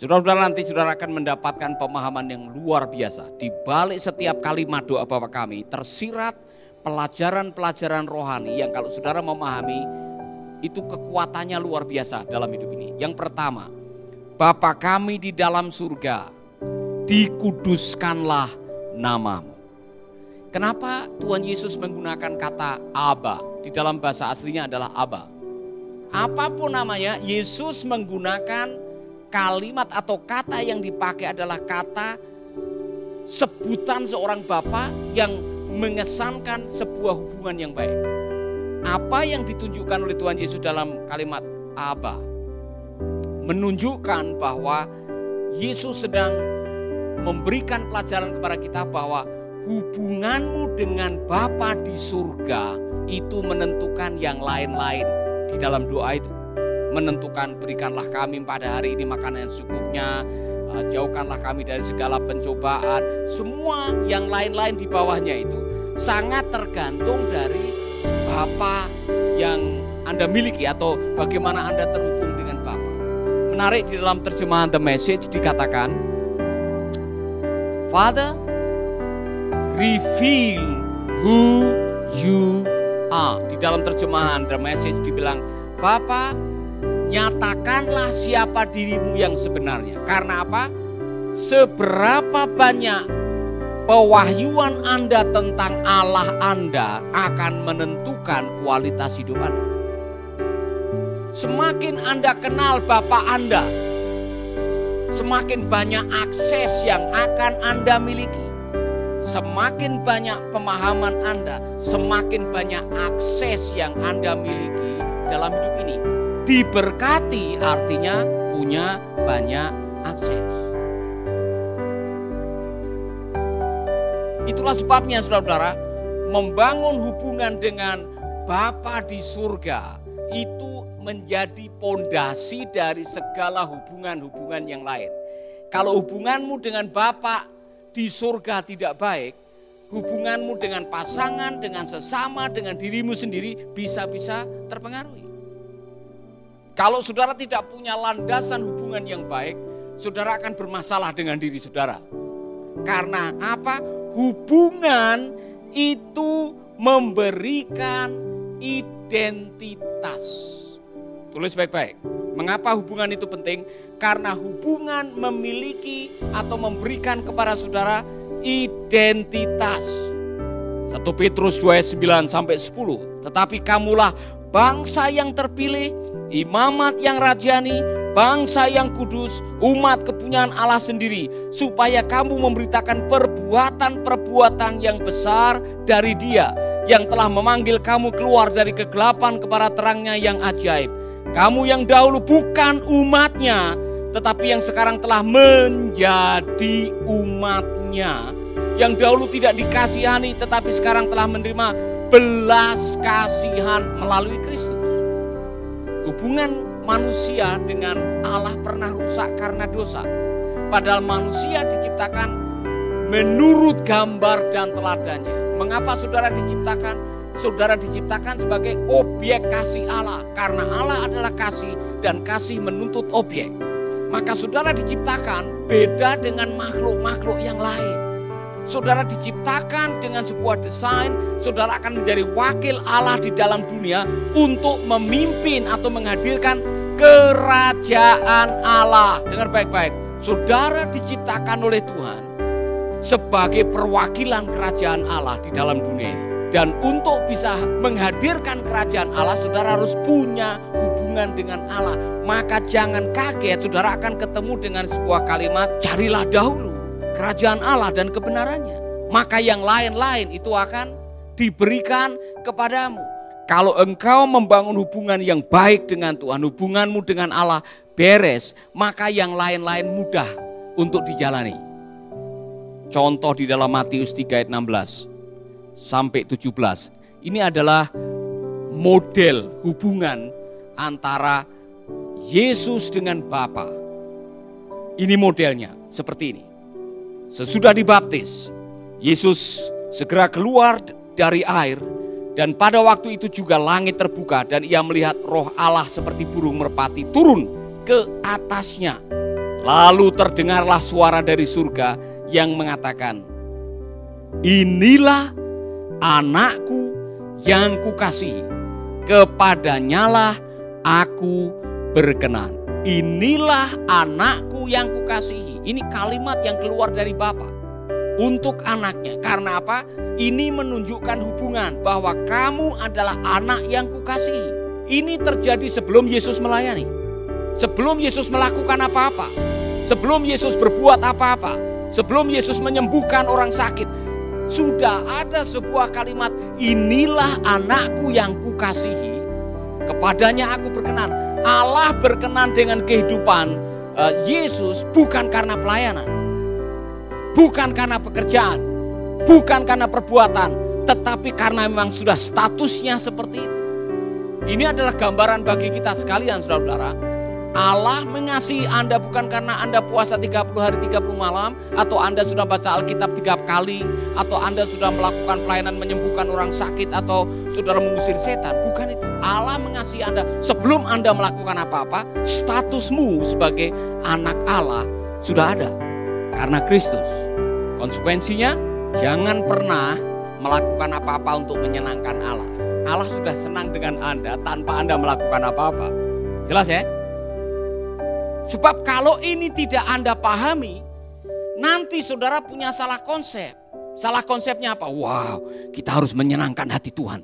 Saudara-saudara, nanti saudara akan mendapatkan pemahaman yang luar biasa. Di balik setiap kalimat doa Bapa kami tersirat pelajaran-pelajaran rohani yang kalau saudara memahami itu kekuatannya luar biasa dalam hidup ini. Yang pertama, Bapa kami di dalam surga, dikuduskanlah namamu. Kenapa Tuhan Yesus menggunakan kata Aba? Di dalam bahasa aslinya adalah Aba. Apapun namanya, Yesus menggunakan kalimat atau kata yang dipakai adalah kata sebutan seorang bapa yang mengesankan sebuah hubungan yang baik. Apa yang ditunjukkan oleh Tuhan Yesus dalam kalimat Aba? Menunjukkan bahwa Yesus sedang memberikan pelajaran kepada kita bahwa hubunganmu dengan Bapa di surga itu menentukan yang lain-lain di dalam doa itu. Menentukan berikanlah kami pada hari ini makanan yang secukupnya, jauhkanlah kami dari segala pencobaan. Semua yang lain-lain di bawahnya itu sangat tergantung dari Bapa yang Anda miliki atau bagaimana Anda terhubung dengan Bapa. Menarik, di dalam terjemahan The Message dikatakan, Father, reveal who you are. Di dalam terjemahan The Message dibilang, Bapa, nyatakanlah siapa dirimu yang sebenarnya. Karena apa? Seberapa banyak pewahyuan Anda tentang Allah Anda akan menentukan kualitas hidup Anda. Semakin Anda kenal Bapa Anda, semakin banyak akses yang akan Anda miliki. Semakin banyak pemahaman Anda, semakin banyak akses yang Anda miliki dalam hidup ini. Diberkati artinya punya banyak akses. Itulah sebabnya saudara-saudara, membangun hubungan dengan Bapa di surga itu menjadi pondasi dari segala hubungan-hubungan yang lain. Kalau hubunganmu dengan Bapa di surga tidak baik, hubunganmu dengan pasangan, dengan sesama, dengan dirimu sendiri bisa-bisa terpengaruhi. Kalau saudara tidak punya landasan hubungan yang baik, saudara akan bermasalah dengan diri saudara. Karena apa? Hubungan itu memberikan identitas. Tulis baik-baik. Mengapa hubungan itu penting? Karena hubungan memiliki atau memberikan kepada saudara identitas. 1 Petrus 2 ayat 9 sampai 10. Tetapi kamulah bangsa yang terpilih, imamat yang rajani, bangsa yang kudus, umat kepunyaan Allah sendiri, supaya kamu memberitakan perbuatan-perbuatan yang besar dari Dia yang telah memanggil kamu keluar dari kegelapan kepada terangnya yang ajaib. Kamu yang dahulu bukan umatnya, tetapi yang sekarang telah menjadi umatnya. Yang dahulu tidak dikasihani, tetapi sekarang telah menerima belas kasihan melalui Kristus. Hubungan manusia dengan Allah pernah rusak karena dosa. Padahal manusia diciptakan menurut gambar dan teladannya. Mengapa saudara diciptakan? Saudara diciptakan sebagai objek kasih Allah. Karena Allah adalah kasih dan kasih menuntut objek. Maka saudara diciptakan beda dengan makhluk-makhluk yang lain. Saudara diciptakan dengan sebuah desain, saudara akan menjadi wakil Allah di dalam dunia untuk memimpin atau menghadirkan kerajaan Allah. Dengar baik-baik, saudara diciptakan oleh Tuhan sebagai perwakilan kerajaan Allah di dalam dunia ini. Dan untuk bisa menghadirkan kerajaan Allah, saudara harus punya hubungan dengan Allah. Maka jangan kaget, saudara akan ketemu dengan sebuah kalimat, carilah dahulu kerajaan Allah dan kebenarannya, maka yang lain-lain itu akan diberikan kepadamu. Kalau engkau membangun hubungan yang baik dengan Tuhan, hubunganmu dengan Allah beres, maka yang lain-lain mudah untuk dijalani. Contoh di dalam Matius 3 ayat 16 sampai 17. Ini adalah model hubungan antara Yesus dengan Bapa. Ini modelnya seperti ini. Sesudah dibaptis, Yesus segera keluar dari air, dan pada waktu itu juga langit terbuka dan ia melihat Roh Allah seperti burung merpati turun ke atasnya. Lalu terdengarlah suara dari surga yang mengatakan, inilah anakku yang kukasihi, kepadanyalah aku berkenan. Inilah anakku yang kukasihi. Ini kalimat yang keluar dari Bapa untuk anaknya. Karena apa? Ini menunjukkan hubungan bahwa kamu adalah anak yang kukasihi. Ini terjadi sebelum Yesus melayani, sebelum Yesus melakukan apa-apa, sebelum Yesus berbuat apa-apa, sebelum Yesus menyembuhkan orang sakit. Sudah ada sebuah kalimat, inilah anakku yang kukasihi, kepadanya aku berkenan. Allah berkenan dengan kehidupan Yesus bukan karena pelayanan, bukan karena pekerjaan, bukan karena perbuatan, tetapi karena memang sudah statusnya seperti itu. Ini adalah gambaran bagi kita sekalian, saudara-saudara. Allah mengasihi Anda bukan karena Anda puasa 30 hari 30 malam, atau Anda sudah baca Alkitab 3 kali, atau Anda sudah melakukan pelayanan menyembuhkan orang sakit, atau saudara mengusir setan. Bukan itu. Allah mengasihi Anda sebelum Anda melakukan apa-apa. Statusmu sebagai anak Allah sudah ada karena Kristus. Konsekuensinya, jangan pernah melakukan apa-apa untuk menyenangkan Allah. Allah sudah senang dengan Anda tanpa Anda melakukan apa-apa. Jelas ya? Sebab kalau ini tidak Anda pahami, nanti saudara punya salah konsep. Salah konsepnya apa? Wow, kita harus menyenangkan hati Tuhan.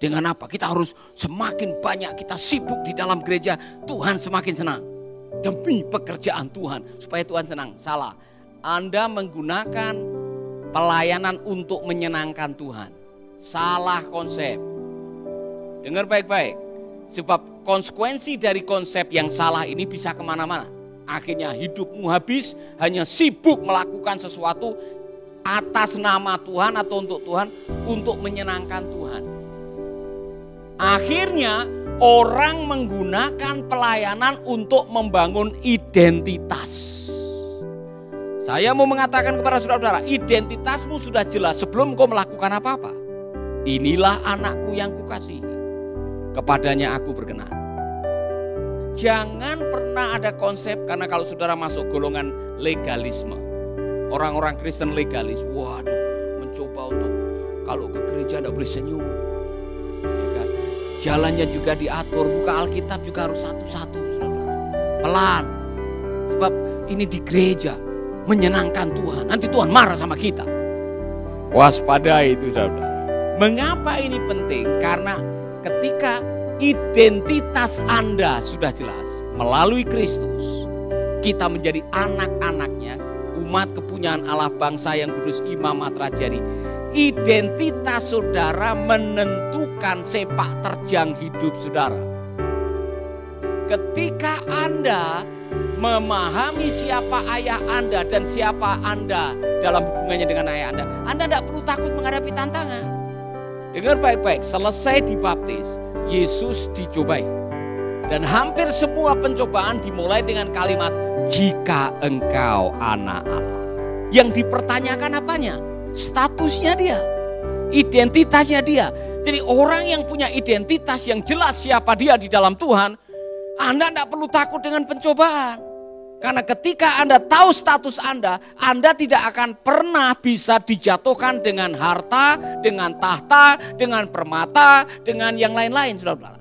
Dengan apa? Kita harus semakin banyak kita sibuk di dalam gereja, Tuhan semakin senang. Demi pekerjaan Tuhan, supaya Tuhan senang. Salah. Anda menggunakan pelayanan untuk menyenangkan Tuhan. Salah konsep. Dengar baik-baik. Sebab konsekuensi dari konsep yang salah ini bisa kemana-mana. Akhirnya hidupmu habis hanya sibuk melakukan sesuatu atas nama Tuhan atau untuk Tuhan, untuk menyenangkan Tuhan. Akhirnya orang menggunakan pelayanan untuk membangun identitas. Saya mau mengatakan kepada saudara-saudara, identitasmu sudah jelas sebelum kau melakukan apa-apa. Inilah anakku yang kukasihi, kepadanya aku berkenan. Jangan pernah ada konsep, karena kalau saudara masuk golongan legalisme, orang-orang Kristen legalis, waduh, mencoba untuk kalau ke gereja tidak boleh senyum, ya kan? Jalannya juga diatur, buka Alkitab juga harus satu-satu, saudara. Pelan, sebab ini di gereja menyenangkan Tuhan, nanti Tuhan marah sama kita. Waspadai itu, saudara. Mengapa ini penting? Karena ketika identitas Anda sudah jelas melalui Kristus, kita menjadi anak-anaknya, umat kepunyaan Allah, bangsa yang kudus, imam matrajari. Identitas saudara menentukan sepak terjang hidup saudara. Ketika Anda memahami siapa ayah Anda dan siapa Anda dalam hubungannya dengan ayah Anda tidak perlu takut menghadapi tantangan. Dengar baik-baik, selesai dibaptis, Yesus dicobai. Dan hampir semua pencobaan dimulai dengan kalimat, jika engkau anak Allah. Yang dipertanyakan apanya? Statusnya dia, identitasnya dia. Jadi orang yang punya identitas yang jelas siapa dia di dalam Tuhan, Anda tidak perlu takut dengan pencobaan. Karena ketika Anda tahu status Anda tidak akan pernah bisa dijatuhkan dengan harta, dengan tahta, dengan permata, dengan yang lain-lain, saudara-saudara.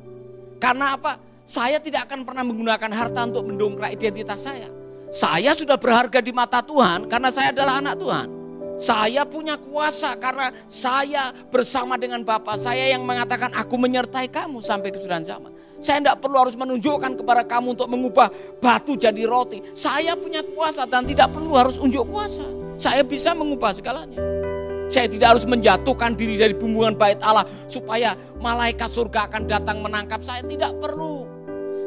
Karena apa? Saya tidak akan pernah menggunakan harta untuk mendongkrak identitas saya. Saya sudah berharga di mata Tuhan karena saya adalah anak Tuhan. Saya punya kuasa karena saya bersama dengan Bapa saya yang mengatakan aku menyertai kamu sampai kesudahan zaman. Saya tidak perlu harus menunjukkan kepada kamu untuk mengubah batu jadi roti. Saya punya kuasa dan tidak perlu harus unjuk kuasa. Saya bisa mengubah segalanya. Saya tidak harus menjatuhkan diri dari bumbungan bait Allah supaya malaikat surga akan datang menangkap saya. Tidak perlu.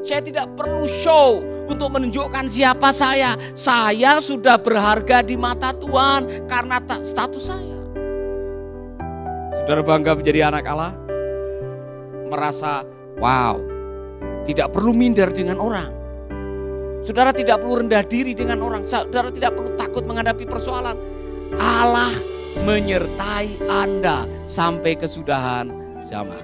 Saya tidak perlu show untuk menunjukkan siapa saya. Saya sudah berharga di mata Tuhan karena status saya. Saudara bangga menjadi anak Allah? Merasa wow. Tidak perlu minder dengan orang. Saudara tidak perlu rendah diri dengan orang. Saudara tidak perlu takut menghadapi persoalan. Allah menyertai Anda sampai kesudahan zaman.